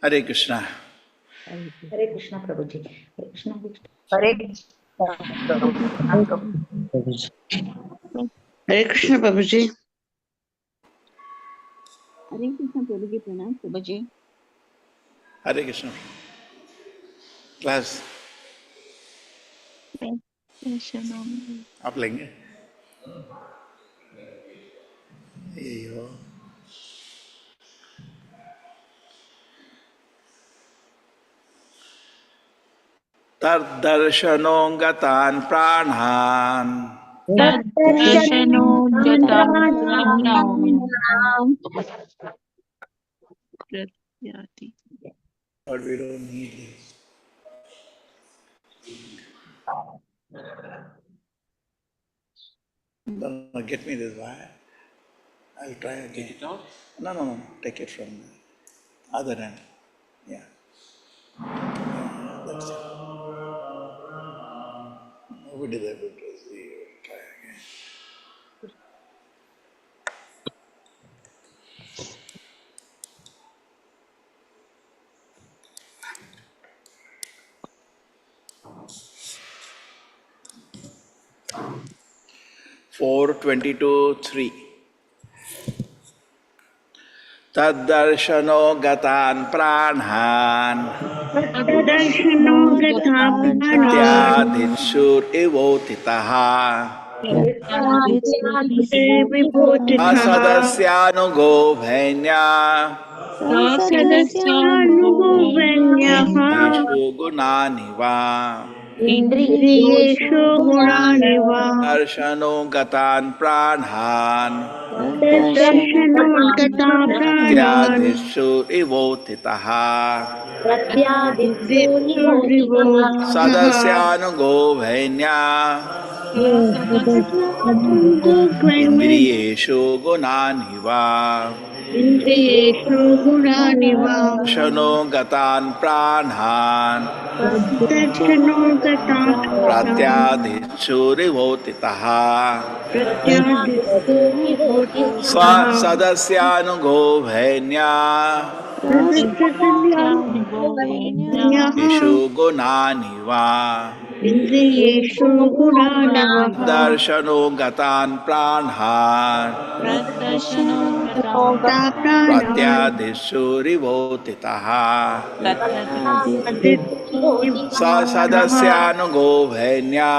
Hare Krishna. Hare Krishna, Prabhuji. Hare Krishna. Hare Krishna, Prabhuji. Hare Krishna, Prabhuji. Pranam, Prabhuji. Hare Krishna. Class. आप लेंगे? यही हो. तद्दर्शनो गतान् प्राणान् but we don't need this. No, get me this wire. I'll try again. Take it out? No. Take it from the other end. Yeah. That's it. Nobody is able to see. Try again. Four 22:3. Taddarshano gatan pranhan Atyadhitshur evotitaha Asadasyanugo bhainya Indriyeshu gunaniva Darshano gatan pranhan Atyadhitshur evotitaha Sadasyanugo bhainya Indriyeshu gunaniva Shano gatan pranhan Pratyadhitsurivotitaha Sadasyanugo bhainya Ishu gunaniva Darshano gatan pranhan Pratyadhitsurivotitaha Sadasyanugo bhainya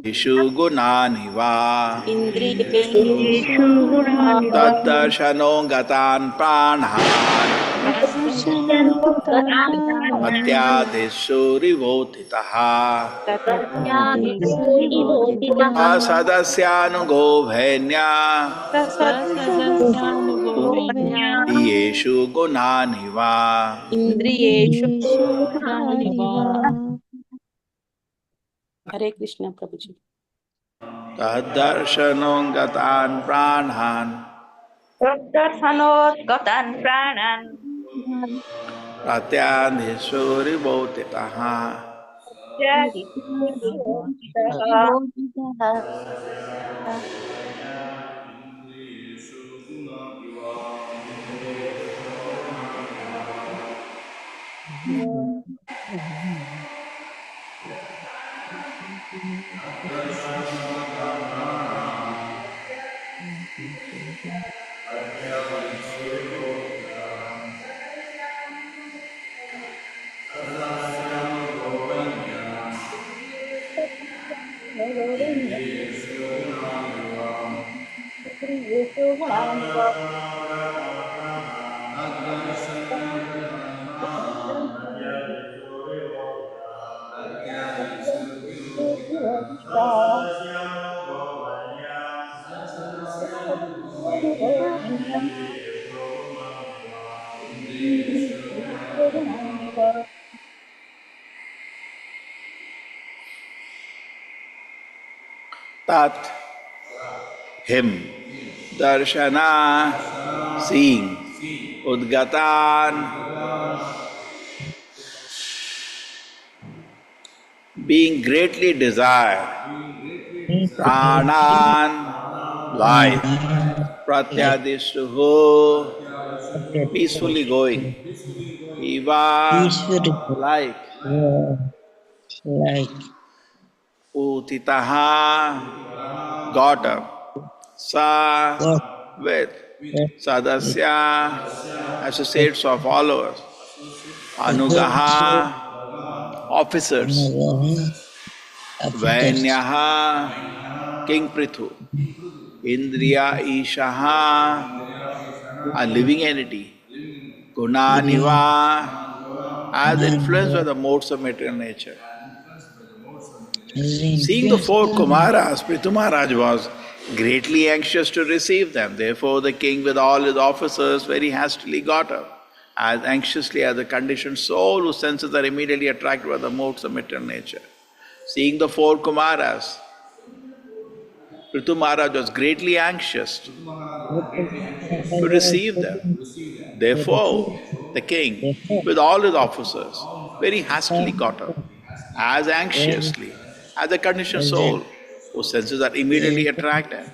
Ishu gunaniva Taddarshano gatan pranhan Pratyadhitsurivotitaha Sadasyanugo bhainya Yeshu gunaniva Hare Krishna, Prabhuji. Taddarshanong gatan pranhan Pratyadhitsurivotitaha Tat, him. Darshana, seeing. Udgatan, being greatly desired. Pranan, life. Pratyadishtuhu, peacefully going. Iva, like. Like Utitaha, got up. Sa, God, with. that Sadasya, associates or followers. associate Anugaha, officers. affected Vainyaha, King Prithu. Indriya Ishaha, a living entity. living Gunaniva, as influenced by and the modes of material nature. is Seeing the four influenced Kumaras, Prithu Maharaj was greatly anxious to receive them. Therefore, the king, with all his officers, very hastily got up, as anxiously as the conditioned soul whose senses are immediately attracted by the modes of material nature. Seeing the four Kumaras, Prithu Maharaj was greatly anxious to receive them. to receive Therefore, the king, therefore with all his officers, very hastily got up, as very anxiously as a conditioned present soul whose senses are immediately attracted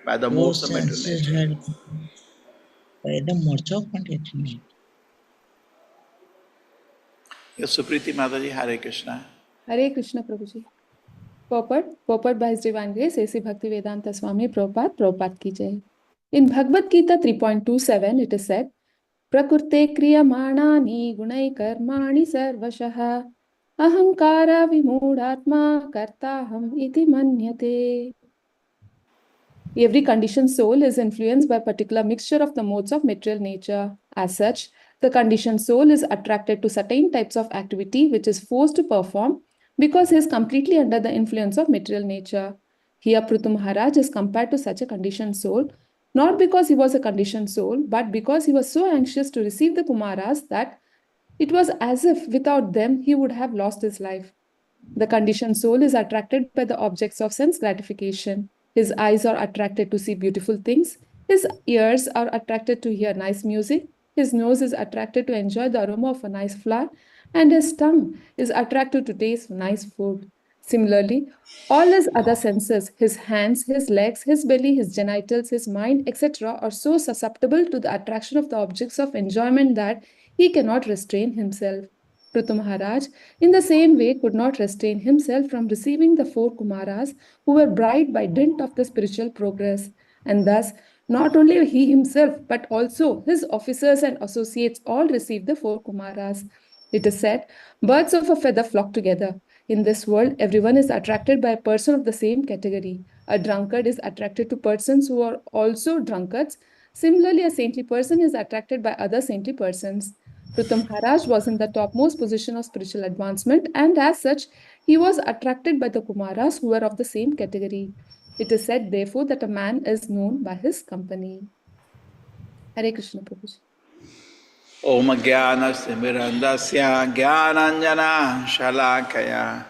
by the modes those of material senses nature. had by the modes of contentment. Yes, Supriti Mataji, Hare Krishna. Hare Krishna Prabhuji. Purport by His Divine Grace, A.C. Bhaktivedanta Swami Prabhupada ki jai. In Bhagavad Gita 3.27, it is said, Prakurte kriyamanani gunai karmani sarvashaha ahankara vimudhatma kartaham iti manyate. Every conditioned soul is influenced by a particular mixture of the modes of material nature. As such, the conditioned soul is attracted to certain types of activity which is forced to perform because he is completely under the influence of material nature. Here, Prithu Maharaj is compared to such a conditioned soul, not because he was a conditioned soul, but because he was so anxious to receive the Kumaras that it was as if without them he would have lost his life. The conditioned soul is attracted by the objects of sense gratification. His eyes are attracted to see beautiful things. His ears are attracted to hear nice music. His nose is attracted to enjoy the aroma of a nice flower. And his tongue is attracted to taste nice food. Similarly, all his other senses, his hands, his legs, his belly, his genitals, his mind, etc., are so susceptible to the attraction of the objects of enjoyment that he cannot restrain himself. Prithu Maharaj, in the same way, could not restrain himself from receiving the four Kumaras who were bribed by dint of the spiritual progress. And thus, not only he himself, but also his officers and associates all received the four Kumaras. It is said, birds of a feather flock together. In this world, everyone is attracted by a person of the same category. A drunkard is attracted to persons who are also drunkards. Similarly, a saintly person is attracted by other saintly persons. Prithu Maharaj was in the topmost position of spiritual advancement, and as such, he was attracted by the Kumaras who were of the same category. It is said, therefore, that a man is known by his company. Hare Krishna Prabhuji. Om Jnana Simirandasya Jnananjana Shalakaya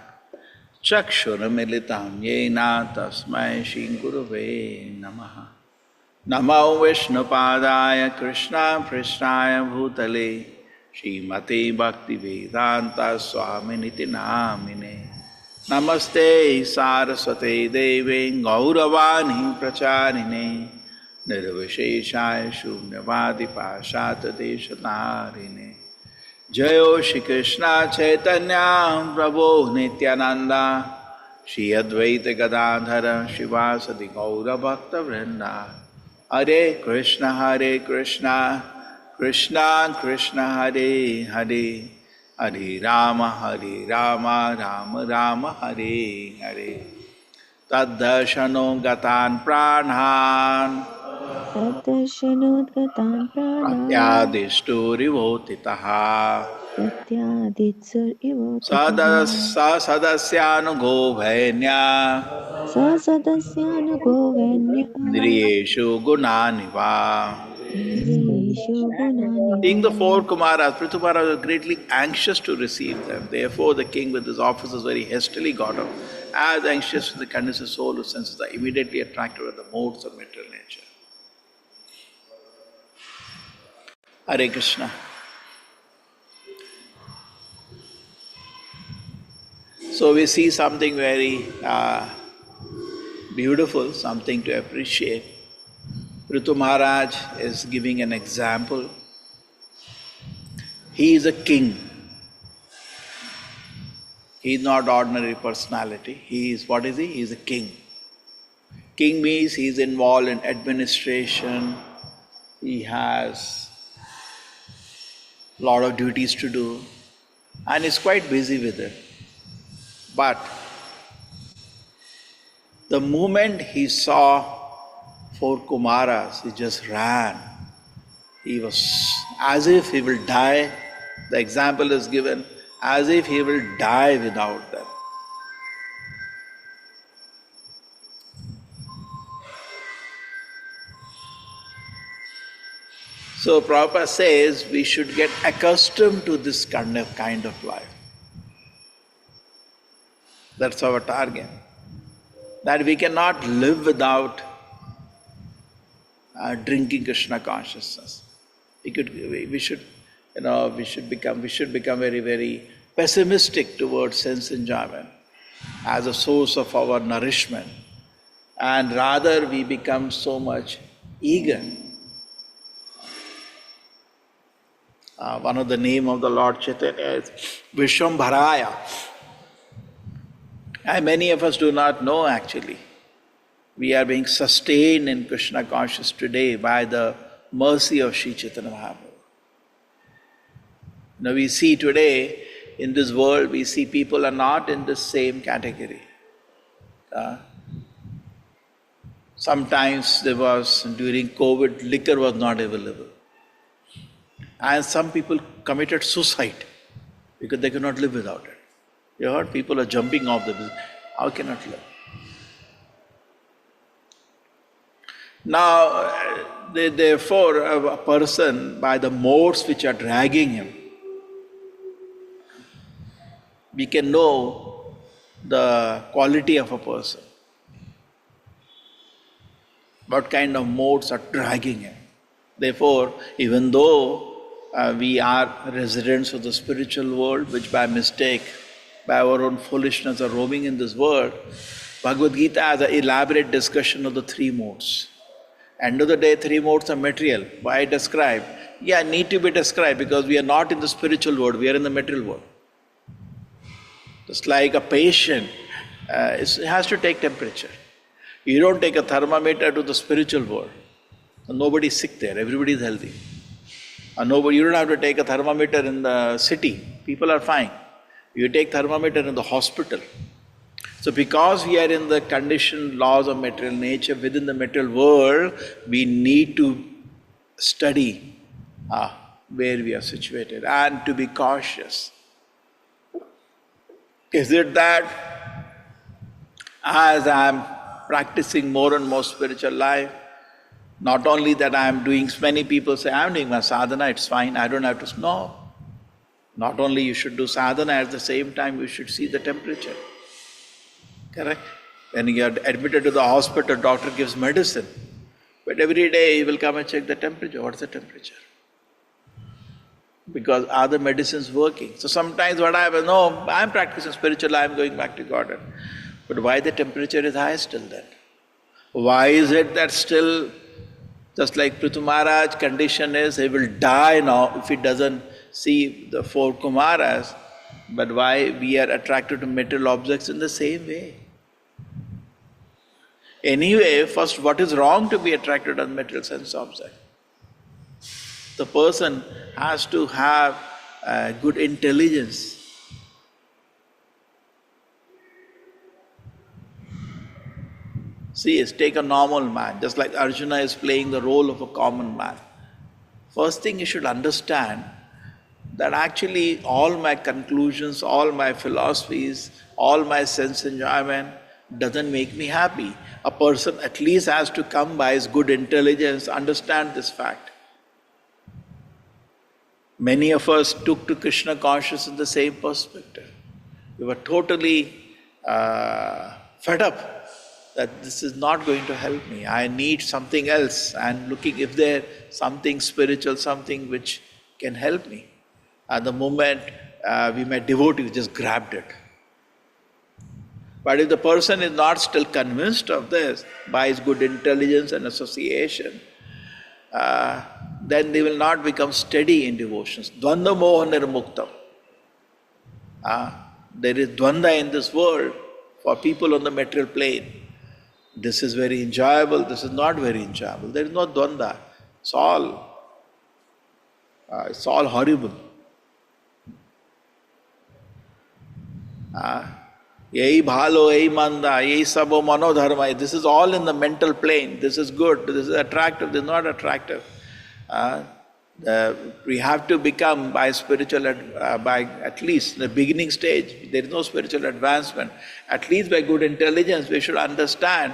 Chakshurmilitam Yena Tasmai Shri Gurave Namaha. Namo Vishnupadaya Krishna Prishnaya Bhutale Srimati Bhaktivedanta Swaminiti Namine. Namaste Saraswate Deve Gauravani Pracharine Nirvisheshaya Shunyavadi Pashata Deshatarine. Jayo Shri Krishna Chaitanya Prabhu Nityananda Shri Advaita Gadadhara Shivasadi Gaura Bhakta Vrinda. Hare Krishna Krishna Krishna Hare Hare Hare Rama, Rama Rama, Hare Hare. Taddarshano gatan pranhan तद्दर्शनोद्गतान् प्राणान् pratyadishtu rivotitaha प्रत्यादित्सुरिवोतितः Sadasyanu bhainya स सदस्यानुगोवन्यः Indriyeshu gunaniva. इन्द्रियेषु गुणानिव Seeing the four Kumaras, Prithu Maharaj was greatly anxious to receive them. Therefore, the king with his officers very hastily got up. As anxious as the conditioned soul whose senses are immediately attracted by the modes of material nature. Hare Krishna. So we see something very beautiful, something to appreciate. Prithu Maharaj is giving an example. He is a king. He is not ordinary personality. He is, what is he? He is a king. King means he is involved in administration. He has a lot of duties to do and is quite busy with it. But the moment he saw four Kumaras, he just ran. He was as if he will die. The example is given as if he will die without them. So Prabhupada says we should get accustomed to this kind of life. That's our target. That we cannot live without drinking Krishna consciousness. We should become very, very pessimistic towards sense enjoyment as a source of our nourishment, and rather we become so much eager. One of the name of the Lord Chaitanya is Vishwambharaya. And many of us do not know actually. We are being sustained in Krishna consciousness today by the mercy of Sri Chaitanya Mahaprabhu. Now we see today in this world, we see people are not in the same category. Sometimes during COVID, liquor was not available. And some people committed suicide because they could not live without it. You heard people are jumping off the building. How cannot live? Now, therefore, a person, by the modes which are dragging him, we can know the quality of a person. What kind of modes are dragging him. Therefore, even though we are residents of the spiritual world, which by mistake, by our own foolishness are roaming in this world, Bhagavad Gita has an elaborate discussion of the three modes. End of the day, three modes are material. Why describe? Yeah, need to be described because we are not in the spiritual world, we are in the material world. Just like a patient, it has to take temperature. You don't take a thermometer to the spiritual world. Nobody is sick there, everybody is healthy. You don't have to take a thermometer in the city, people are fine. You take thermometer in the hospital. So because we are in the conditioned laws of material nature, within the material world, we need to study where we are situated and to be cautious. Is it that as I am practicing more and more spiritual life, not only that I am doing, many people say, I am doing my sadhana, it's fine, I don't have to, no. Not only you should do sadhana, at the same time you should see the temperature. Correct? When you are admitted to the hospital, doctor gives medicine. But every day he will come and check the temperature. What's the temperature? Because are the medicines working? So sometimes what I have, no, I am practicing spiritual, I am going back to Godhead. But why the temperature is high still then? Why is it that still, just like Prithu Maharaj, condition is he will die now if he doesn't see the four Kumaras, but why we are attracted to material objects in the same way? Anyway, first, what is wrong to be attracted to material sense object? The person has to have good intelligence. See, take a normal man, just like Arjuna is playing the role of a common man. First thing you should understand that actually all my conclusions, all my philosophies, all my sense enjoyment doesn't make me happy. A person at least has to come by his good intelligence, understand this fact. Many of us took to Krishna consciousness in the same perspective. We were totally fed up that this is not going to help me. I need something else, and looking if there something spiritual, something which can help me. At the moment we met devotees, just grabbed it. But if the person is not still convinced of this by his good intelligence and association, then they will not become steady in devotions. Dvanda moha nirmuktam. There is dvanda in this world for people on the material plane. This is very enjoyable, this is not very enjoyable. There is no dvanda. It's all horrible. Yehi bhalo, yehi manda, yehi sabo manodharma. This is all in the mental plane. This is good, this is attractive, this is not attractive. We have to become by spiritual, by at least the beginning stage, there is no spiritual advancement. At least by good intelligence, we should understand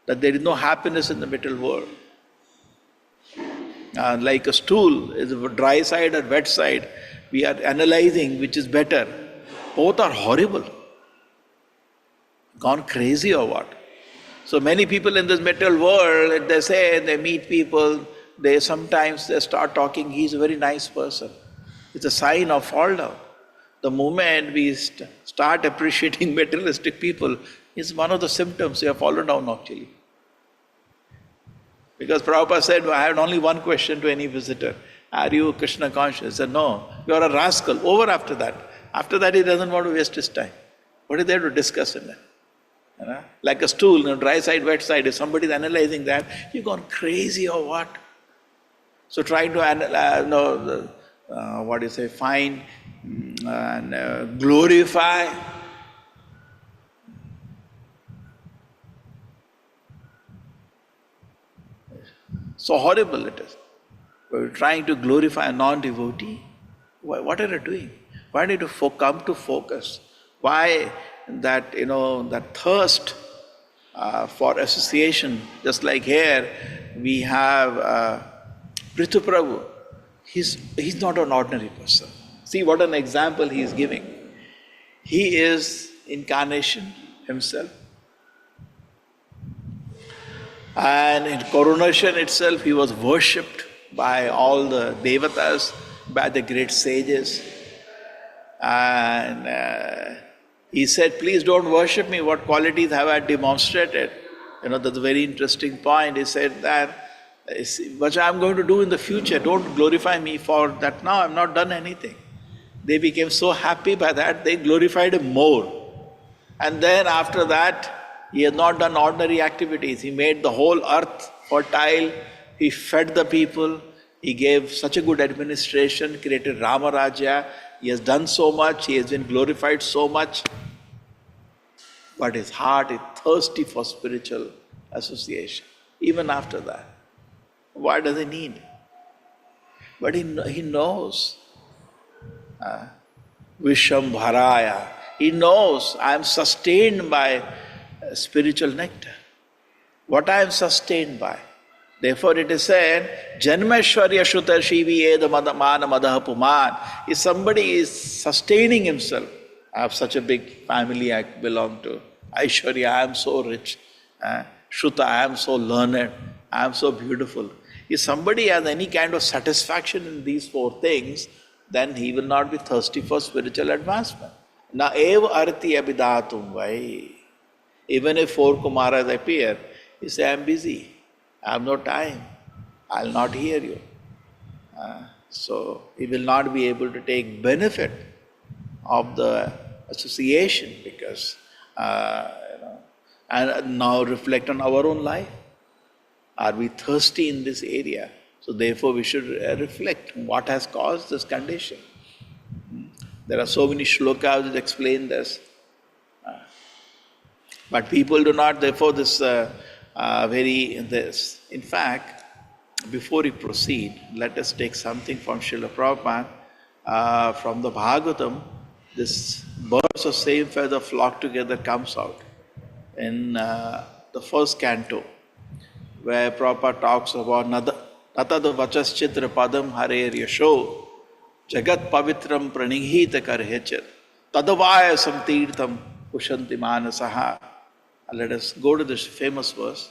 that there is no happiness in the material world. Like a stool, is a dry side or wet side, we are analyzing which is better. Both are horrible. Gone crazy or what? So many people in this material world, they say, they meet people, they sometimes start talking, he's a very nice person. It's a sign of fall down. The moment we start appreciating materialistic people, it's one of the symptoms we have fallen down actually. Because Prabhupada said, I had only one question to any visitor. Are you Krishna conscious? He said, no, you are a rascal. Over after that. After that he doesn't want to waste his time. What is there to discuss in that? Like a stool, dry side, wet side, if somebody is analyzing that, you've gone crazy or what? So trying to find and glorify. So horrible it is. We're trying to glorify a non-devotee. What are you doing? Why need to come to focus? Why that, that thirst for association, just like here, we have Prithu Prabhu. He's not an ordinary person. See what an example he is giving. He is incarnation himself. And in coronation itself, he was worshipped by all the devatas, by the great sages. And he said, please don't worship me, what qualities have I demonstrated? That's a very interesting point. He said that, what I'm going to do in the future, don't glorify me for that now, I've not done anything. They became so happy by that, they glorified him more. And then after that, he has not done ordinary activities. He made the whole earth fertile, he fed the people, he gave such a good administration, created Rama Rajya. He has done so much, he has been glorified so much. But his heart is thirsty for spiritual association, even after that. What does he need? But he knows. Vishambharaya. He knows I am sustained by spiritual nectar. What I am sustained by. Therefore it is said, Janmashwarya Shuta Shivi Eda Mana Madaha Puman. If somebody is sustaining himself, I have such a big family I belong to. Aishwarya, I am so rich. Shuta, I am so learned. I am so beautiful. If somebody has any kind of satisfaction in these four things, then he will not be thirsty for spiritual advancement. Na eva arti abidatum vai. Even if four Kumaras appear, he say, I am busy. I have no time. I will not hear you. So he will not be able to take benefit of the association because, and now reflect on our own life. Are we thirsty in this area? So therefore we should reflect what has caused this condition. There are so many shlokas that explain this. But people do not, therefore this this. In fact, before we proceed, let us take something from Srila Prabhupada, from the Bhagavatam. This birds of same feather flock together comes out in the first canto, where Prabhupada talks about Natad Vachaschitra Padam Harer Yasho Jagat Pavitram Pranihita Karhechat Tadavaya Samtirtham Ushanti Manasaha. Let us go to this famous verse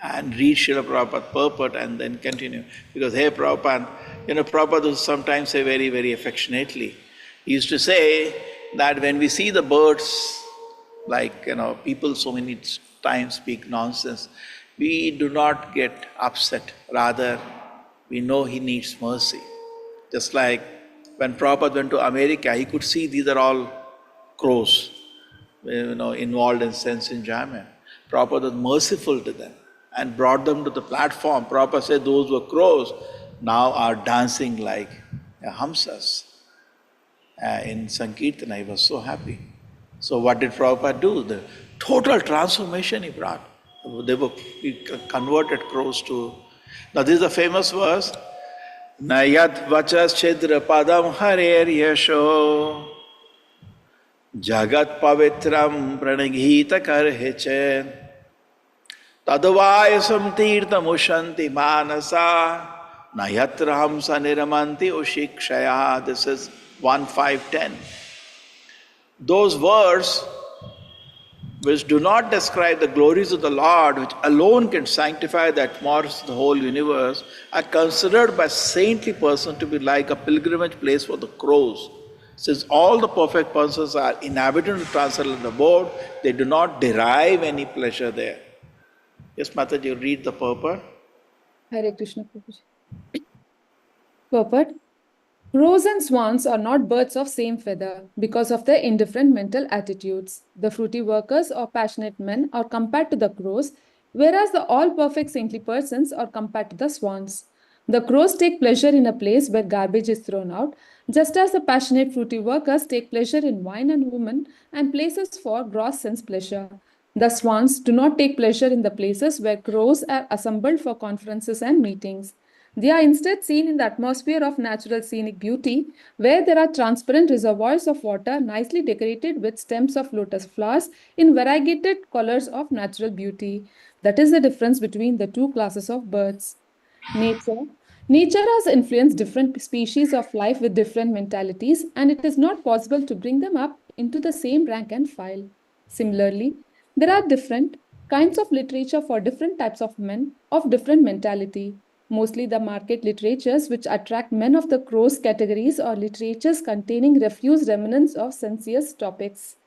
and read Srila Prabhupada purport and then continue. Because, hey Prabhupada, Prabhupada would sometimes say very, very affectionately. He used to say that when we see the birds, like, people so many times speak nonsense, we do not get upset. Rather, we know he needs mercy. Just like when Prabhupada went to America, he could see these are all crows, involved in sense enjoyment. Prabhupada was merciful to them and brought them to the platform. Prabhupada said those were crows now are dancing like hamsas. In Sankirtana, he was so happy. So what did Prabhupada do? The total transformation he brought. He converted crows to... Now this is a famous verse. Nayat vachas chidra padam harer yasho Jagat pavitram pranagita karheche Tadavayasam tirtam ushanti manasa Nayatra hamsa niramanti ushikshaya. This is 1:5-10. Those words which do not describe the glories of the Lord, which alone can sanctify the atmosphere of the whole universe, are considered by saintly persons to be like a pilgrimage place for the crows. Since all the perfect persons are inhabitant of transcendental abode, they do not derive any pleasure there. Yes, Mataji, read the purport. Hare Krishna Prabhuji. Purport. Crows and swans are not birds of same feather because of their indifferent mental attitudes. The fruity workers or passionate men are compared to the crows, whereas the all-perfect saintly persons are compared to the swans. The crows take pleasure in a place where garbage is thrown out, just as the passionate fruity workers take pleasure in wine and women and places for gross sense pleasure. The swans do not take pleasure in the places where crows are assembled for conferences and meetings. They are instead seen in the atmosphere of natural scenic beauty, where there are transparent reservoirs of water nicely decorated with stems of lotus flowers in variegated colors of natural beauty. That is the difference between the two classes of birds. Nature has influenced different species of life with different mentalities, and it is not possible to bring them up into the same rank and file. Similarly, there are different kinds of literature for different types of men of different mentality. Mostly the market literatures which attract men of the crows categories are literatures containing refuse remnants of sensuous topics.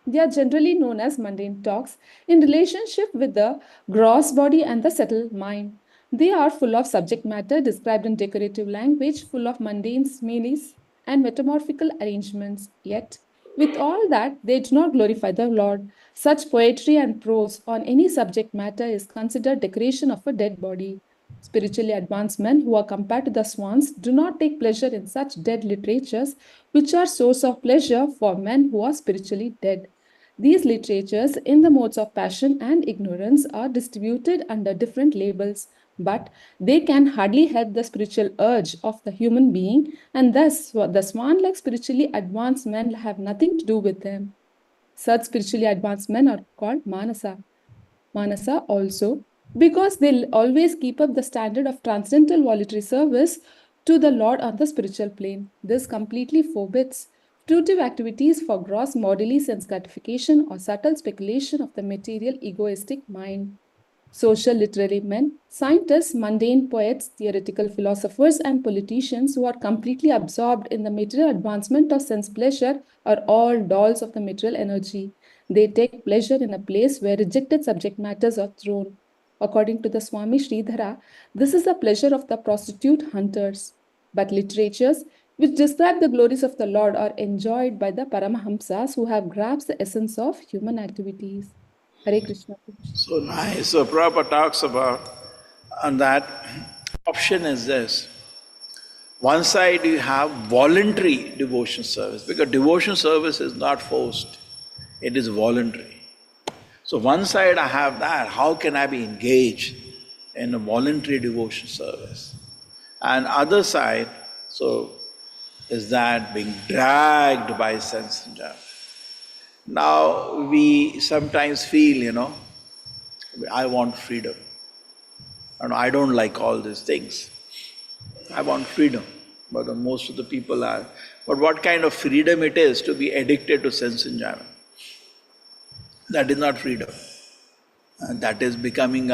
They are generally known as mundane talks in relationship with the gross body and the subtle mind. They are full of subject matter described in decorative language, full of mundane similes and metamorphical arrangements. Yet, with all that, they do not glorify the Lord. Such poetry and prose on any subject matter is considered decoration of a dead body. Spiritually advanced men who are compared to the swans do not take pleasure in such dead literatures, which are source of pleasure for men who are spiritually dead. These literatures, in the modes of passion and ignorance, are distributed under different labels, but they can hardly help the spiritual urge of the human being, and thus the swan-like spiritually advanced men have nothing to do with them. Such spiritually advanced men are called Manasa. Manasa also, because they always keep up the standard of transcendental voluntary service to the Lord on the spiritual plane. This completely forbids fruitive activities for gross bodily sense gratification or subtle speculation of the material egoistic mind. Social literary men, scientists, mundane poets, theoretical philosophers, and politicians who are completely absorbed in the material advancement of sense pleasure are all dolls of the material energy. They take pleasure in a place where rejected subject matters are thrown. According to the Swami Sridhara, this is the pleasure of the prostitute hunters. But literatures which describe the glories of the Lord are enjoyed by the Paramahamsas who have grasped the essence of human activities. Hare Krishna. So nice. So Prabhupada talks about And that option is this. One side you have voluntary devotion service, because devotion service is not forced, it is voluntary. So one side I have that, how can I be engaged in a voluntary devotion service? And other side, so is that being dragged by sense enjoyment. Now we sometimes feel, I want freedom. And I don't like all these things. I want freedom. But most of the people are. But what kind of freedom it is to be addicted to sense enjoyment? That is not freedom. And that is becoming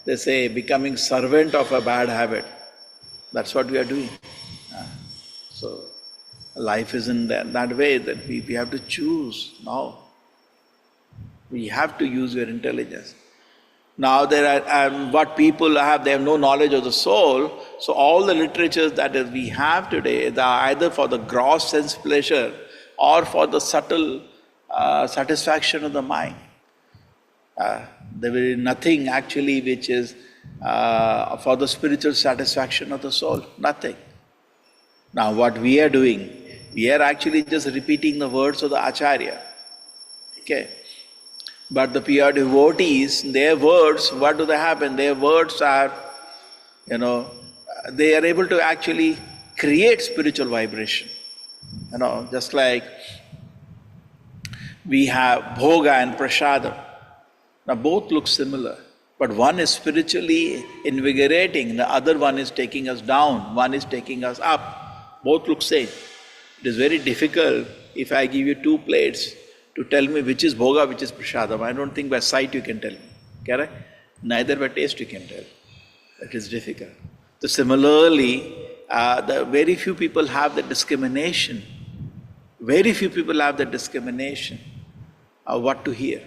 becoming servant of a bad habit. That's what we are doing. So life is in that way that we have to choose now. We have to use your intelligence. Now there are, what people have, they have no knowledge of the soul, so all the literatures that we have today, they are either for the gross sense pleasure or for the subtle satisfaction of the mind. There is nothing actually which is for the spiritual satisfaction of the soul, nothing. Now what we are doing, we are actually just repeating the words of the Acharya. Okay. But the pure devotees, their words, what do they happen? Their words are, they are able to actually create spiritual vibration. Just like we have bhoga and prasada. Now both look similar, but one is spiritually invigorating, the other one is taking us down, one is taking us up. Both look same. It is very difficult if I give you two plates to tell me which is bhoga, which is prasadam. I don't think by sight you can tell me. Correct? Neither by taste you can tell. It is difficult. So similarly, the very few people have the discrimination. Very few people have the discrimination of what to hear.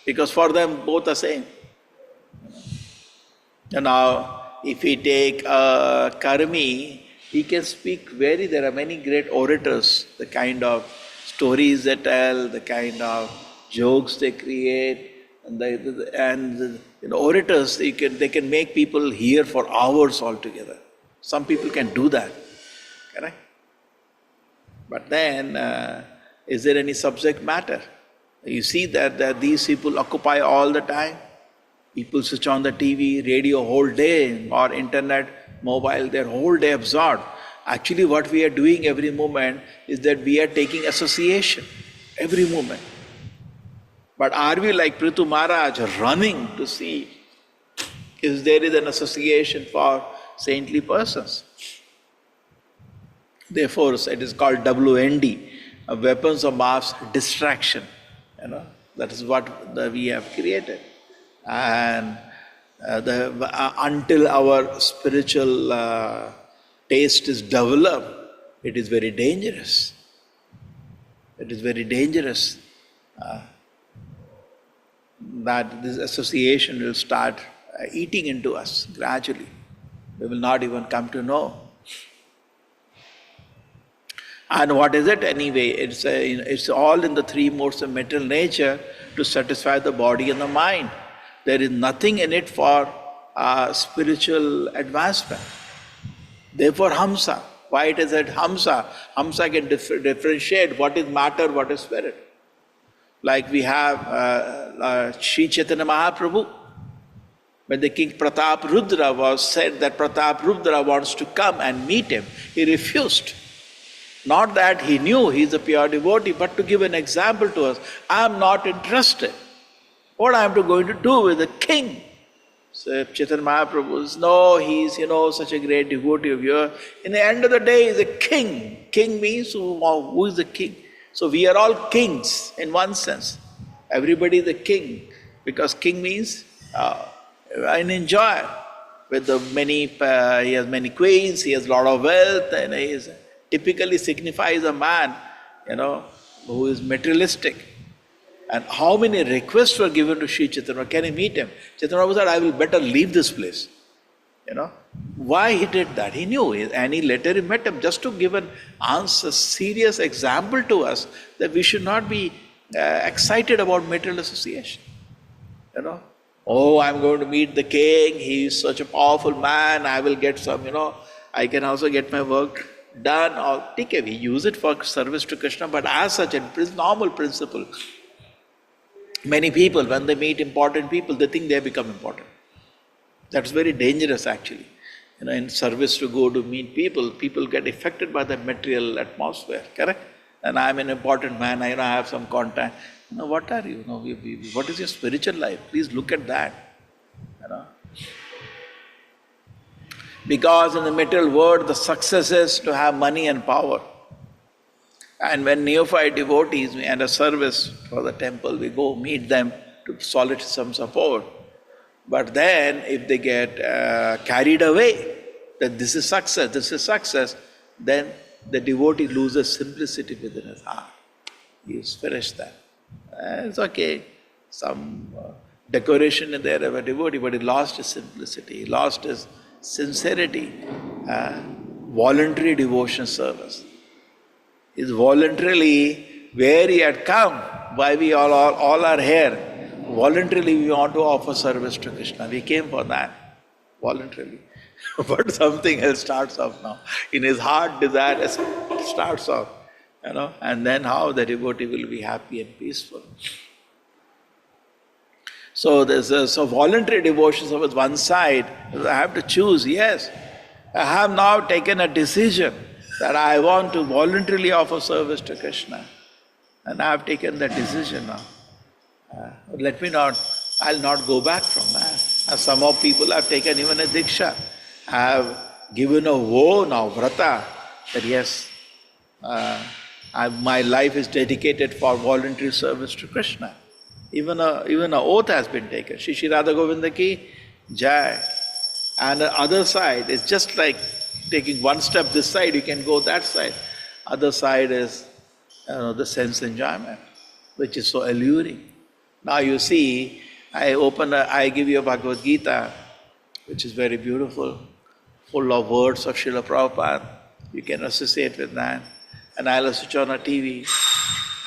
Because for them both are same. And now, if we take Karmi, he can speak there are many great orators, the kind of stories they tell, the kind of jokes they create, and orators, they can make people hear for hours altogether. Some people can do that, correct? But then, is there any subject matter? You see that these people occupy all the time. People switch on the TV, radio whole day, or internet, mobile, their whole day absorbed. Actually, what we are doing every moment is that we are taking association, every moment. But are we like Prithu Maharaj running to see if there is an association for saintly persons? Therefore, it is called WND, weapons of mass distraction. That is what we have created. And until our spiritual taste is developed, it is very dangerous. It is very dangerous that this association will start eating into us gradually. We will not even come to know. And what is it anyway? It's all in the three modes of material nature to satisfy the body and the mind. There is nothing in it for spiritual advancement. Therefore, Hamsa. Why it is at Hamsa? Hamsa can differentiate what is matter, what is spirit. Like we have Sri Chaitanya Mahaprabhu. When the king Pratap Rudra was said that Pratap Rudra wants to come and meet him, he refused. Not that he knew he is a pure devotee, but to give an example to us. I am not interested. What I am going to do with the king? So Chaitanya Mahaprabhu says, no, he is, such a great devotee of yours. In the end of the day, he is a king. King means who is the king? So we are all kings in one sense. Everybody is a king. Because king means an enjoyer. With the he has many queens, he has a lot of wealth, and he is typically signifies a man, who is materialistic. And how many requests were given to Sri Chaitanya? Can he meet him? Chaitanya said, I will better leave this place. Why he did that? He knew, and he later he met him just to give an answer, serious example to us that we should not be excited about material association. Oh, I'm going to meet the king, he is such a powerful man, I will get some, I can also get my work done. Or take it, we use it for service to Krishna, but as such a normal principle. Many people, when they meet important people, they think they become important. That's very dangerous actually. In service to go to meet people, people get affected by the material atmosphere, correct? And I'm an important man, I have some contact. What are you? What is your spiritual life? Please look at that. Because in the material world, the success is to have money and power. And when neophyte devotees and a service for the temple, we go meet them to solicit some support. But then if they get carried away, that this is success, then the devotee loses simplicity within his heart. He's finished that. It's okay, some decoration in there of a devotee, but he lost his simplicity, he lost his sincerity, voluntary devotion service. Is voluntarily where he had come, why we all are here. Voluntarily we want to offer service to Krishna. We came for that, voluntarily. But something else starts off now. In his heart, desire starts off, and then how the devotee will be happy and peaceful. So voluntary devotion service one side, I have to choose, yes. I have now taken a decision that I want to voluntarily offer service to Krishna. And I have taken that decision now. I'll not go back from that. As some of people have taken even a diksha, have given a vow now, vrata, that yes, my life is dedicated for voluntary service to Krishna. Even a oath has been taken. Shri Radha Govinda ki jai. And the other side is just like taking one step this side, you can go that side. Other side is the sense enjoyment, which is so alluring. Now you see, I give you a Bhagavad Gita, which is very beautiful, full of words of Srila Prabhupada. You can associate with that. And I'll switch on a TV,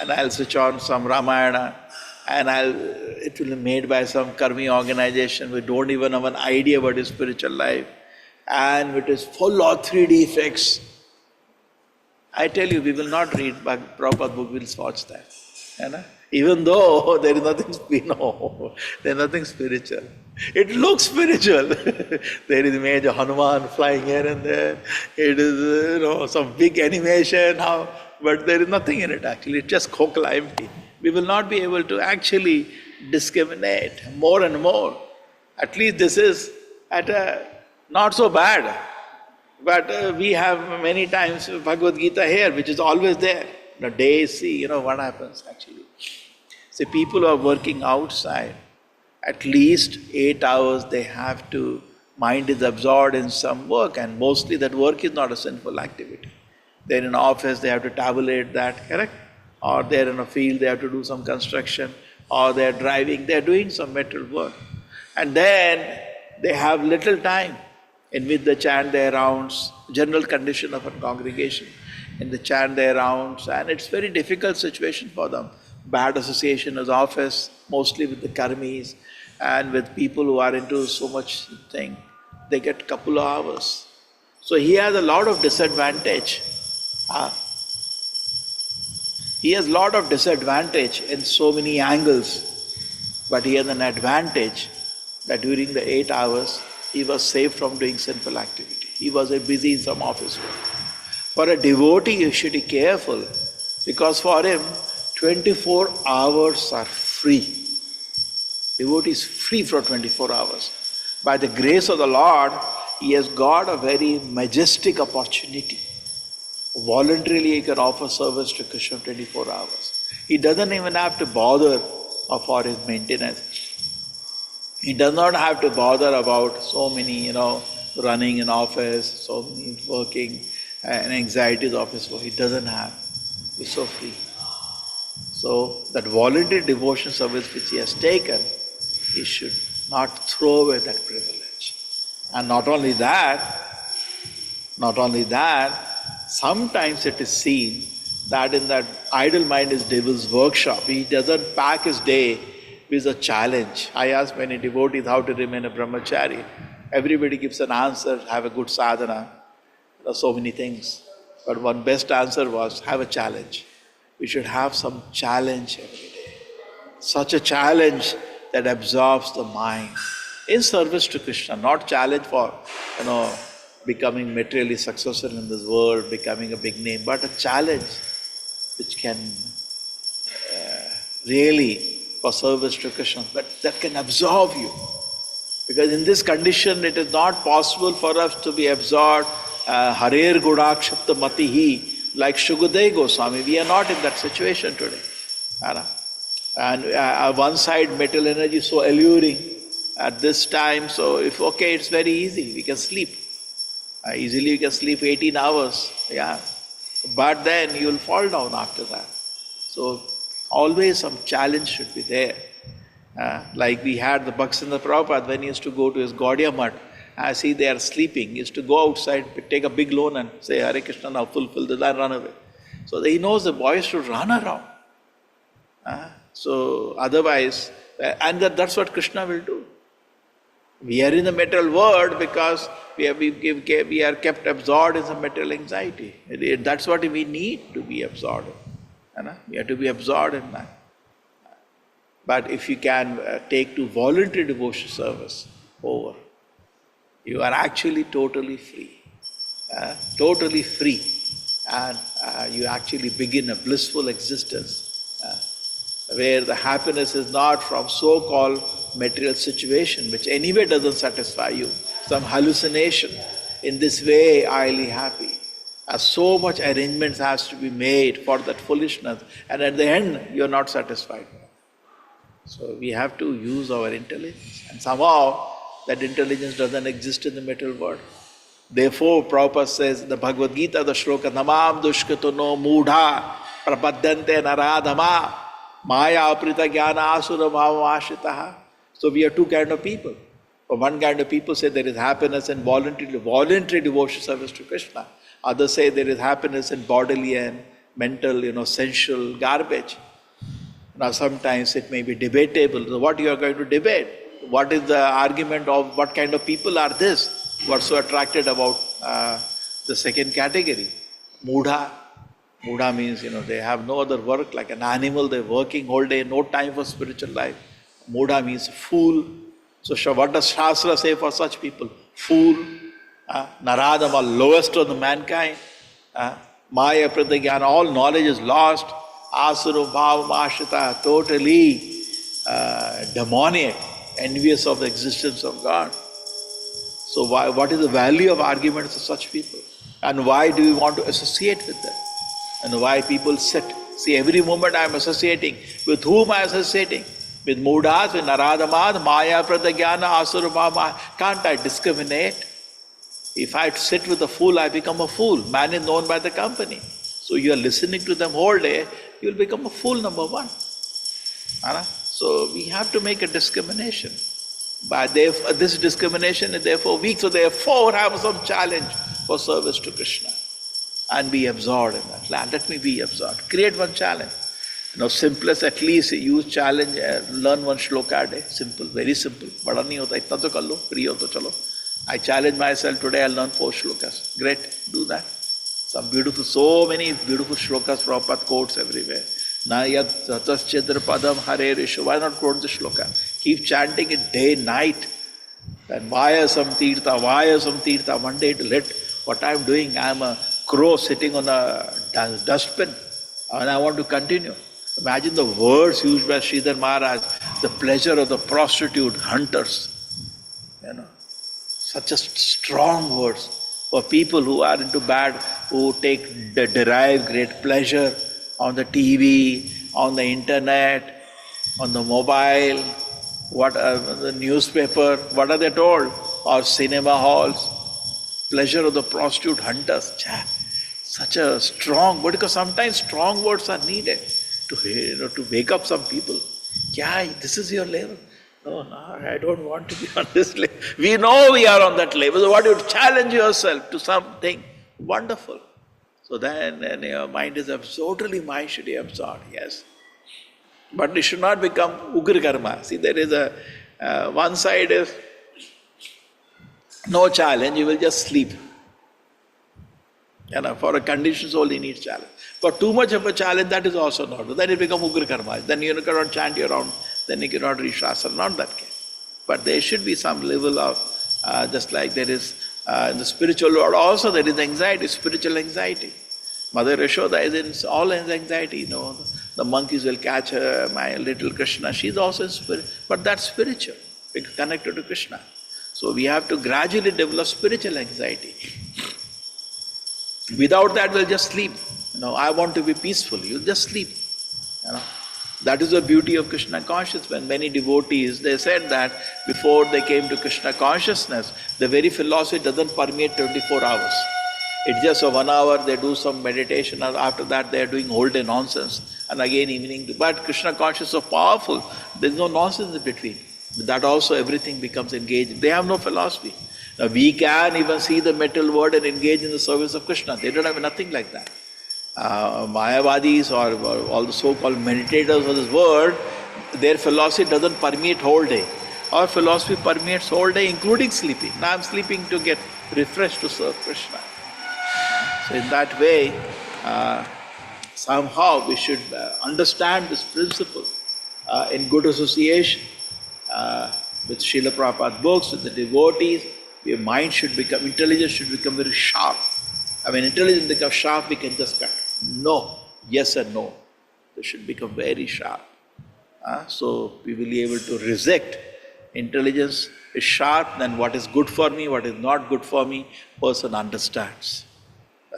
and I'll switch on some Ramayana, and it will be made by some karmi organization. We don't even have an idea about his spiritual life. And it is full of 3D effects. I tell you, we will not read Prabhupada book, we'll watch that. Even though there is nothing spiritual. It looks spiritual. There is image of Hanuman flying here and there. It is, some big animation, but there is nothing in it actually. It's just kokla empty. We will not be able to actually discriminate more and more. At least this is at a not so bad. But we have many times Bhagavad Gita here, which is always there. Days, see, what happens actually. See, people who are working outside, at least 8 hours they have to, mind is absorbed in some work, and mostly that work is not a sinful activity. They're in an office, they have to tabulate that, correct? Or they're in a field, they have to do some construction, or they're driving, they're doing some metal work. And then they have little time in which they chant their rounds, general condition of a congregation, and they chant their rounds, and it's very difficult situation for them. Bad association is office, mostly with the karmis, and with people who are into so much thing. They get couple of hours. So he has a lot of disadvantage. He has a lot of disadvantage in so many angles, but he has an advantage that during the 8 hours, he was saved from doing sinful activity. He was busy in some office work. For a devotee, you should be careful, because for him, 24 hours are free. Devotee is free for 24 hours. By the grace of the Lord, he has got a very majestic opportunity. Voluntarily, he can offer service to Krishna 24 hours. He doesn't even have to bother for his maintenance. He does not have to bother about so many, running an office, so many working, and anxieties of his work. He doesn't have. He's so free. So that voluntary devotion service which he has taken, he should not throw away that privilege. And not only that, sometimes it is seen that in that idle mind is devil's workshop. He doesn't pack his day is a challenge. I ask many devotees how to remain a brahmachari. Everybody gives an answer, have a good sadhana. There are so many things. But one best answer was, have a challenge. We should have some challenge every day. Such a challenge that absorbs the mind in service to Krishna, not challenge for, becoming materially successful in this world, becoming a big name, but a challenge which can really for service to Krishna, but that can absorb you. Because in this condition, it is not possible for us to be absorbed, Harer Gudakshapta Matihi, like Shugudai Goswami. We are not in that situation today. And one side, material energy is so alluring at this time, so it's very easy, we can sleep. Easily we can sleep 18 hours, But then you will fall down after that. So always some challenge should be there. Like we had the Bhaktisiddhanta Prabhupada when he used to go to his Gaudiya Math, I see they are sleeping, he used to go outside, take a big loan and say, Hare Krishna, now fulfill this and run away. So he knows the boys should run around. So otherwise, and that's what Krishna will do. We are in the material world because we are kept absorbed in some material anxiety. That's what we need to be absorbed in. We have to be absorbed in that. But if you can take to voluntary devotion service over, you are actually totally free. Totally free. And you actually begin a blissful existence where the happiness is not from so-called material situation, which anyway doesn't satisfy you. Some hallucination. In this way, highly happy. So much arrangements has to be made for that foolishness, and at the end, you are not satisfied. So we have to use our intelligence, and somehow that intelligence doesn't exist in the material world. Therefore, Prabhupada says in the Bhagavad Gita, the shloka, Namam dushkatono mudha prapadyante naradhama maya aprita jnana asura bhavamashitaha. So we are two kind of people. For one kind of people say there is happiness in voluntary devotion service to Krishna. Others say there is happiness in bodily and mental, sensual garbage. Now sometimes it may be debatable. So what you are going to debate? What is the argument of what kind of people are this? What's so attracted about the second category? Mudha. Mudha means, they have no other work, like an animal, they're working all day, no time for spiritual life. Mudha means fool. So what does Shastra say for such people? Fool. Naradama, lowest of the mankind. Maya Pratagyana, all knowledge is lost. Asura Bhava Ashita, totally demoniac, envious of the existence of God. So what is the value of arguments of such people? And why do we want to associate with them? And why people sit? See, every moment I am associating. With whom I am associating? With Mudhas, with Naradamad, Maya Pratagyana, Asura Bhava. Can't I discriminate? If I sit with a fool, I become a fool. Man is known by the company. So you are listening to them whole day, you will become a fool, number one. So we have to make a discrimination. But this discrimination is therefore weak. So therefore have some challenge for service to Krishna. And be absorbed in that. Let me be absorbed. Create one challenge. Simplest, at least use challenge, learn one shloka a day. Simple, very simple. Bada nahi hota, itna to kar lo, free ho to chalo. I challenge myself today, I'll learn 4 shlokas. Great, do that. Some beautiful, so many beautiful shlokas, Prabhupada quotes everywhere. Na yad satas chedra padam hare rishu. Why not quote the shloka? Keep chanting it day, night. And vayasam tirtha. One day to let what I'm doing, I'm a crow sitting on a dustbin. And I want to continue. Imagine the words used by Sridhar Maharaj, the pleasure of the prostitute hunters. Such a strong words. For people who are into bad, who derive great pleasure on the TV, on the internet, on the mobile, the newspaper, what are they told? Or cinema halls, pleasure of the prostitute hunters. Such a strong word, because sometimes strong words are needed to wake up some people. This is your level. No, I don't want to be on this level. We know we are on that level. So what you challenge yourself to something wonderful. So then your mind is totally mind should be absorbed, yes. But it should not become ugra karma. See, there is a one side is no challenge, you will just sleep. For a conditioned soul, you need challenge. For too much of a challenge, that is also not. Then it becomes ugra karma. Then you cannot chant your own, then you cannot reach Shastra, not that case. But there should be some level of, just like there is in the spiritual world also, there is anxiety, spiritual anxiety. Mother Yashoda is in all anxiety, The monkeys will catch her, my little Krishna, she's also in spirit. But that's spiritual, it's connected to Krishna. So we have to gradually develop spiritual anxiety. Without that, we'll just sleep. I want to be peaceful, you'll just sleep. That is the beauty of Krishna consciousness. When many devotees, they said that before they came to Krishna consciousness, the very philosophy doesn't permeate 24 hours. It's just a 1 hour, they do some meditation, and after that they are doing whole day nonsense, and again evening. But Krishna consciousness is so powerful, there's no nonsense in between. With that also everything becomes engaged. They have no philosophy. Now we can even see the material world and engage in the service of Krishna. They don't have nothing like that. Mayavadis or all the so-called meditators of this world, their philosophy doesn't permeate whole day. Our philosophy permeates whole day, including sleeping. Now I'm sleeping to get refreshed to serve Krishna. So in that way, somehow we should understand this principle in good association with Srila Prabhupada's books, with the devotees. Your mind should become, intelligence should become very sharp. When intelligence becomes sharp, we can just cut. No, yes and no. They should become very sharp. So we will be able to reject. Intelligence is sharp, then what is good for me, what is not good for me, person understands.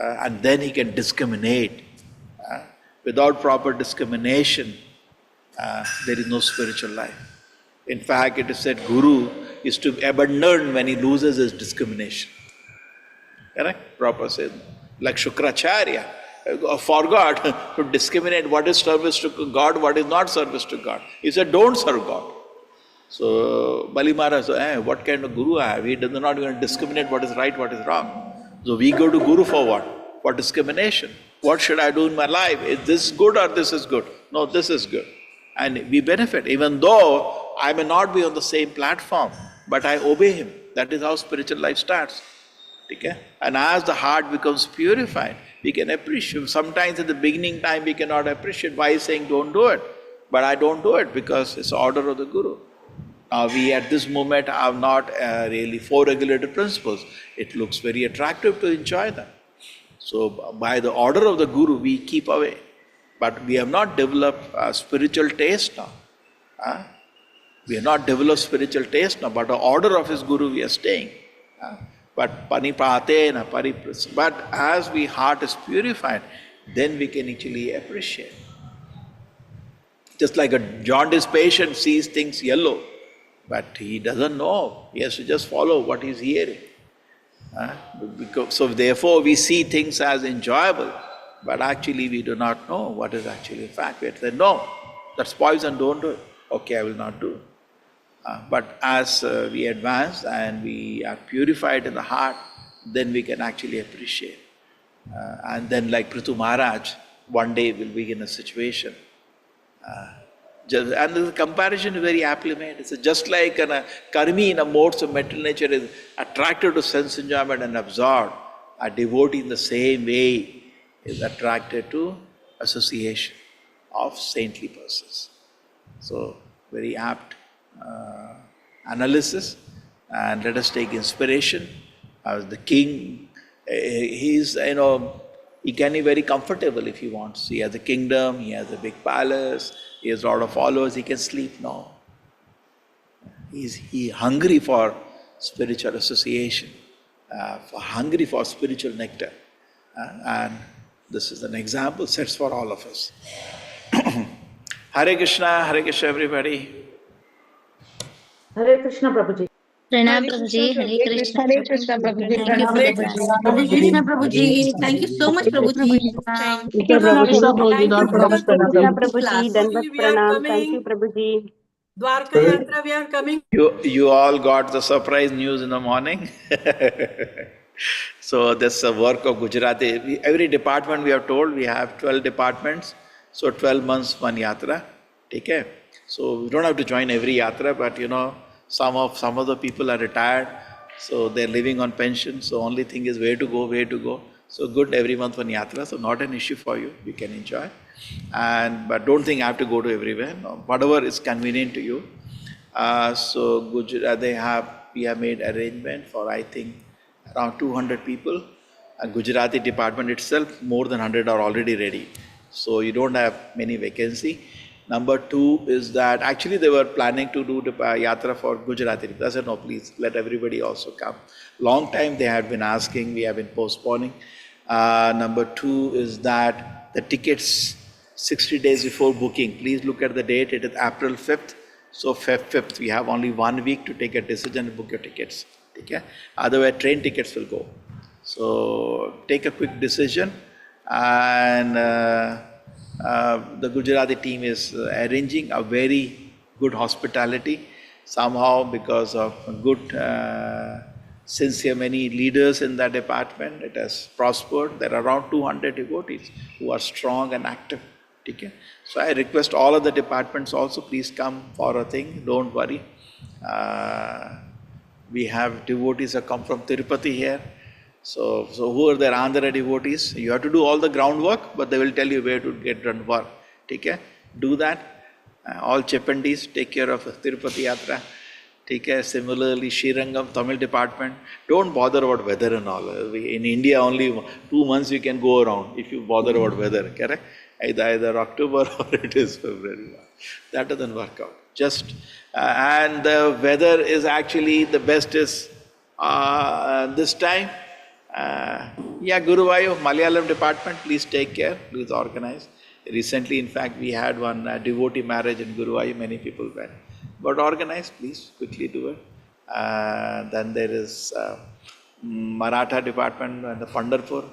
And then he can discriminate. Without proper discrimination, there is no spiritual life. In fact, it is said Guru is to be abandoned when he loses his discrimination. Correct? Proper said. Like Shukracharya forgot to discriminate what is service to God, what is not service to God. He said, don't serve God. So Bali Maharaj said, what kind of Guru I have? He does not even discriminate what is right, what is wrong. So we go to Guru for what? For discrimination. What should I do in my life? Is this good or this is good? No, this is good. And we benefit, even though I may not be on the same platform, but I obey him. That is how spiritual life starts. Okay? And as the heart becomes purified, we can appreciate. Sometimes at the beginning time we cannot appreciate why he's saying don't do it. But I don't do it because it's the order of the Guru. Now we at this moment have not really 4 regulated principles. It looks very attractive to enjoy them. So by the order of the Guru we keep away. But we have not developed a spiritual taste now. We have not developed spiritual taste now, but the order of his Guru we are staying. But panipatena paripras. But as we heart is purified, then we can actually appreciate. Just like a jaundiced patient sees things yellow, but he doesn't know. He has to just follow what he's hearing. So therefore we see things as enjoyable, but actually we do not know what is actually fact. We have to say, no, that's poison, don't do it. Okay, I will not do it. But as we advance and we are purified in the heart, then we can actually appreciate. And then like Prithu Maharaj, one day will be in a situation. And the comparison is very aptly made. It's just like a karmi in a modes of material nature is attracted to sense enjoyment and absorbed. A devotee in the same way is attracted to association of saintly persons. So, very apt analysis, and let us take inspiration. As the king, he can be very comfortable if he wants. He has a kingdom, he has a big palace, he has a lot of followers, he can sleep now. He's hungry for spiritual association, hungry for spiritual nectar. And this is an example sets for all of us. Hare Krishna everybody. Hare Krishna Prabhuji. Pranam Prabhuji, Hare Krishna. Hare Krishna Prabhuji. Thank you, Hare Prabhuji. Hare Krishna Prabhuji. Thank you so much, Prabhuji. Thank you, Krishna Prabhuji. Prabhuji. Thank you for Prabhuji. the Prabhuji. class. Dandavat We are Pranam. coming. Thank you, Prabhuji. Dwarka Yatra, we are coming. You all got the surprise news in the morning. So that's the work of Gujarati. Every department we are told, we have 12 departments. So 12 months, one yatra. Okay? So you don't have to join every yatra, but some of the people are retired, so they're living on pension. So only thing is where to go, where to go. So good every month one yatra, so not an issue for you. You can enjoy, but don't think I have to go to everywhere. No, whatever is convenient to you. So Gujarat, we have made arrangement for I think around 200 people. Gujarati department itself, more than 100 are already ready. So you don't have many vacancy. Number two is that actually they were planning to do the yatra for Gujarati. I said, no, please let everybody also come. Long time they had been asking, we have been postponing. Number two is that the tickets 60 days before booking, please look at the date, it is April 5th. So Feb 5th, we have only 1 week to take a decision and book your tickets. Okay? Otherwise, train tickets will go. So take a quick decision, and the Gujarati team is arranging a very good hospitality. Somehow, because of good, sincere many leaders in that department, it has prospered. There are around 200 devotees who are strong and active. Okay? So I request all of the departments also, please come for a thing, don't worry. We have devotees who come from Tirupati here. So who are their Andhra devotees? You have to do all the groundwork, but they will tell you where to get done work. Okay? Do that. All Cheppandis, take care of Tirupati Yatra. Okay? Similarly, Srirangam, Tamil department, don't bother about weather and all. In India, only 2 months you can go around if you bother about weather. Correct? Either October or it is February. That doesn't work out. Just and the weather is actually the best is this time. Guruvayu, Malyalam department, please take care, please organize. Recently, in fact, we had one devotee marriage in Guruvayu, many people went. But organize, please, quickly do it. Then there is Maratha department and the Pandharpur.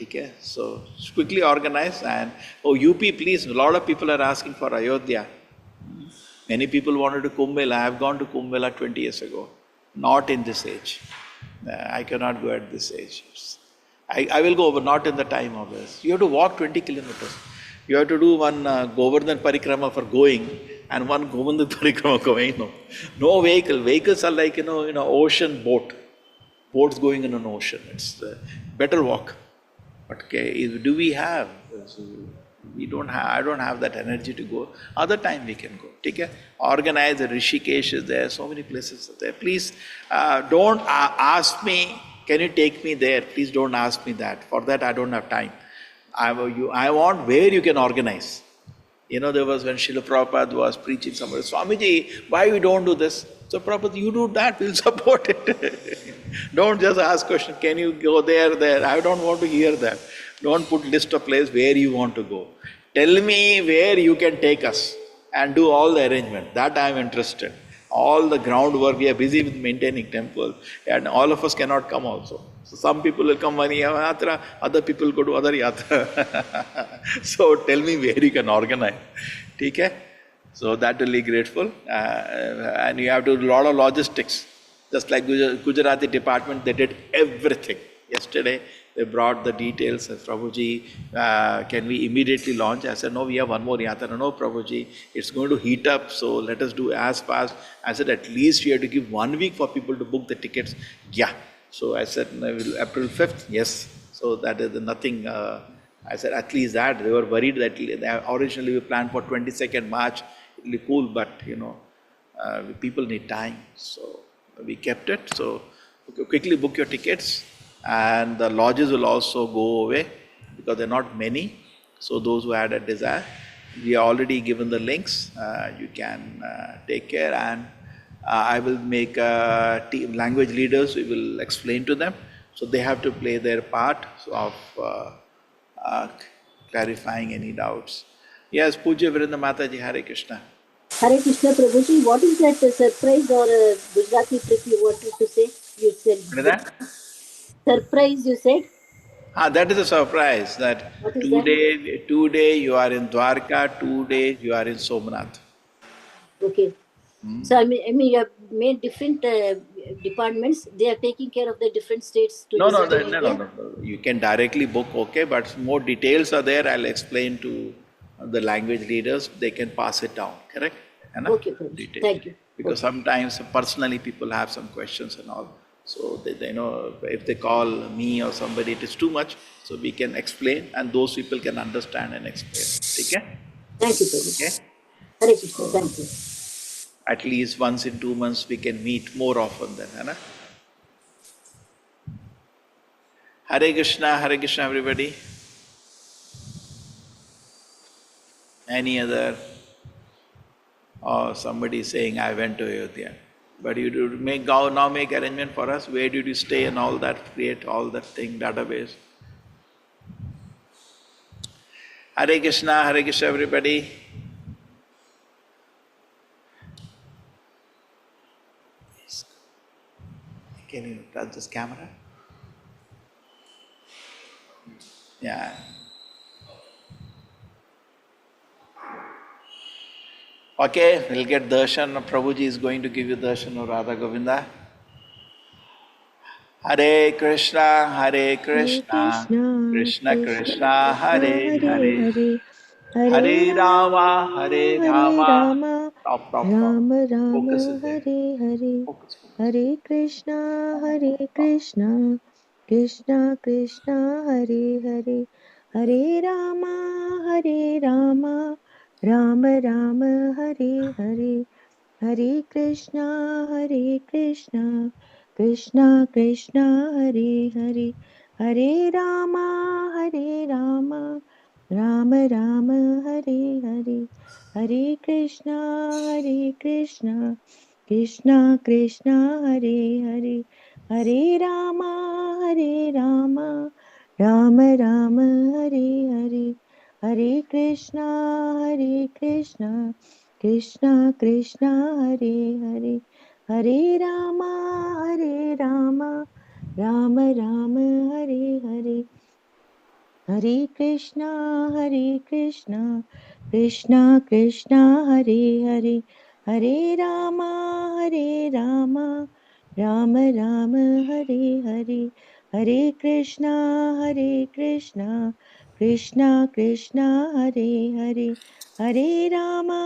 Okay? So quickly organize, and UP, please, a lot of people are asking for Ayodhya. Many people wanted to Kumbh Mela. I have gone to Kumbh Mela 20 years ago. Not in this age. I cannot go at this age. I will go, but not in the time of this. You have to walk 20 kilometers. You have to do one Govardhan Parikrama for going and one Govinda Parikrama going. No vehicle. Vehicles are like, ocean boat. Boats going in an ocean. It's better walk. But okay, do we have? We don't have. I don't have that energy to go. Other time we can go. Okay? Organize. The Rishikesh is there. So many places are there. Please don't ask me. Can you take me there? Please don't ask me that. For that I don't have time. I want where you can organize. There was when Srila Prabhupada was preaching somewhere, Swamiji, why we don't do this? So Prabhupada, you do that, we'll support it. Don't just ask question, can you go there? I don't want to hear that. Don't put list of places where you want to go. Tell me where you can take us and do all the arrangement. That I am interested. All the groundwork, we are busy with maintaining temple, and all of us cannot come also. So some people will come one yatra, other people go to other yatra. So tell me where you can organize. Okay? So that will be grateful. And you have to do a lot of logistics. Just like Gujarati department, they did everything. Yesterday, they brought the details. Said, Prabhuji, can we immediately launch? I said, no, we have one more yatra. No, Prabhuji, it's going to heat up, so let us do as fast. I said, at least we have to give 1 week for people to book the tickets. Yeah. So I said, April 5th? Yes. So that is nothing. I said, at least that. They were worried that originally we planned for 22nd March. It will be cool, but people need time. So we kept it. So quickly book your tickets. And the lodges will also go away because there are not many. So those who had a desire, we are already given the links. You can take care, and I will make language leaders. We will explain to them. So they have to play their part of clarifying any doubts. Yes, Puja Vrinda Mataji, Hare Krishna. Hare Krishna Prabhuji, what is that surprise or Gujarati trip you wanted to say? You said. What is that? Surprise, you said? That is a surprise that What is 2 days you are in Dwarka, 2 days you are in Somnath. Okay. So I mean, you have made different departments. They are taking care of the different states to visit in India? No. You can directly book, okay, but more details are there. I'll explain to the language leaders, they can pass it down, correct? Okay, Prabhuji. Thank you. Because sometimes personally people have some questions and all. So they know if they call me or somebody, it is too much. So we can explain and those people can understand and explain. Okay? Thank you, Prabhuji. Okay? Hare Krishna. Thank you. At least once in 2 months we can meet more often then. Hare Krishna, everybody. Any other? Or somebody saying, I went to Ayodhya. But you do now make arrangement for us. Where did you stay and all that, create all that thing, database. Hare Krishna, everybody. Can you touch this camera? Yeah. Okay, we'll get darshan. Prabhuji is going to give you darshan of Radha Govinda. Hare Krishna, Krishna Krishna Krishna, Hare Hare Hare, Hare Hare Rama, Hare Hare Rama. Rama Top. Rama Focus Rama is there. Hare Hare Focus. Hare Krishna Krishna Krishna Hare Hare Hare Rama Rama Rama Hare Hare Hare Krishna Krishna Krishna Hare Hare Hare Rama Rama Rama Hare Hare Hare Krishna Krishna Krishna Hare Hare Hare Rama Rama Rama Hare Hare Hare Krishna Krishna Krishna Hare Hare Hare Rama Rama Rama Hare Hare Hare Krishna Krishna Krishna Hare Hare Hare Rama Rama Rama Hare Hare Hare Krishna Krishna Krishna Hare Hare Hare Rama